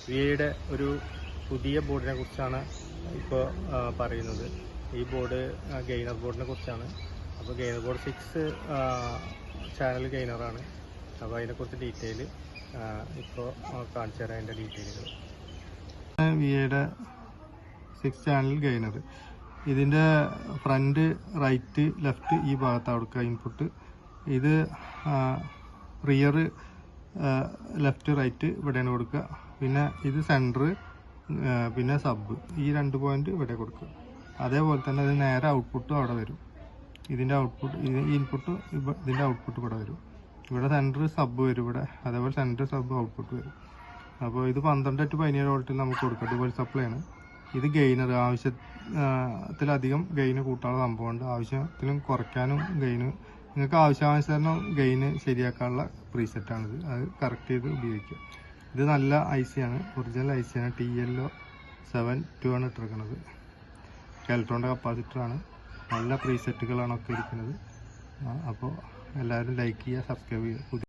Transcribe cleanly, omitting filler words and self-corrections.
വിയുടെ ഒരു പുതിയ ബോർഡിനെ കുറിച്ചാണ് ഇപ്പോൾ പറയുന്നത്. ഈ ബോർഡ് ഗെയിനർ ബോർഡിനെ കുറിച്ചാണ്. അപ്പോൾ ഗെയിനർ ബോർഡ് 6 ചാനൽ ഗെയിനറാണ്. അപ്പോൾ അതിനെക്കുറിച്ച് ഡീറ്റെയിൽ ഇപ്പോൾ കാണിച്ചു തരാം. അതിൻ്റെ ഡീറ്റെയിലുകൾ വിയുടെ 6 ചാനൽ ഗെയിനർ. ഇതിൻ്റെ ഫ്രണ്ട്, റൈറ്റ്, ലെഫ്റ്റ് ഈ ഭാഗത്താണ് കൊടുക്കുക ഇൻപുട്ട്. ഇത് റിയർ, ലെഫ്റ്റ്, റൈറ്റ് ഇവിടെയാണ് കൊടുക്കുക. പിന്നെ ഇത് സെൻറ്റർ, പിന്നെ സബ്, ഈ 2 പോയിന്റ് ഇവിടെ കൊടുക്കുക. അതേപോലെ തന്നെ ഇത് നേരെ ഔട്ട്പുട്ടും അവിടെ വരും. ഇതിൻ്റെ ഔട്ട്പുട്ട്, ഇൻപുട്ട്, ഇതിൻ്റെ ഔട്ട്പുട്ട് ഇവിടെ വരും. ഇവിടെ സെൻറ്റർ, സബ് വരും ഇവിടെ. അതേപോലെ സെൻറ്റർ, സബ്, ഔട്ട്പുട്ട് വരും. അപ്പോൾ ഇത് 12 to 17 വോൾട്ടിൽ നമുക്ക് കൊടുക്കാം. ഡുവൽ സപ്ലൈ ആണ്. ഇത് ഗെയിനർ, ആവശ്യത്തിലധികം ഗെയിന് കൂട്ടാനുള്ള സംഭവമുണ്ട്. ആവശ്യത്തിലും കുറയ്ക്കാനും ഗെയിന്, നിങ്ങൾക്ക് ആവശ്യാനുസരണം ഗെയിന് ശരിയാക്കാനുള്ള പ്രീസെറ്റാണിത്. അത് കറക്റ്റ് ചെയ്ത് ഉപയോഗിക്കുക. ഇത് നല്ല IC ആണ്, ഒറിജിനൽ IC ആണ്. TL72 ആണ് ഇട്ടിരിക്കുന്നത്. കെൽട്രോണിൻ്റെ കപ്പാസിറ്ററാണ്. നല്ല പ്രീസെറ്റുകളാണ് ഒക്കെ ഇരിക്കുന്നത്. അപ്പോൾ എല്ലാവരും ലൈക്ക് ചെയ്യുക, സബ്സ്ക്രൈബ് ചെയ്യുക.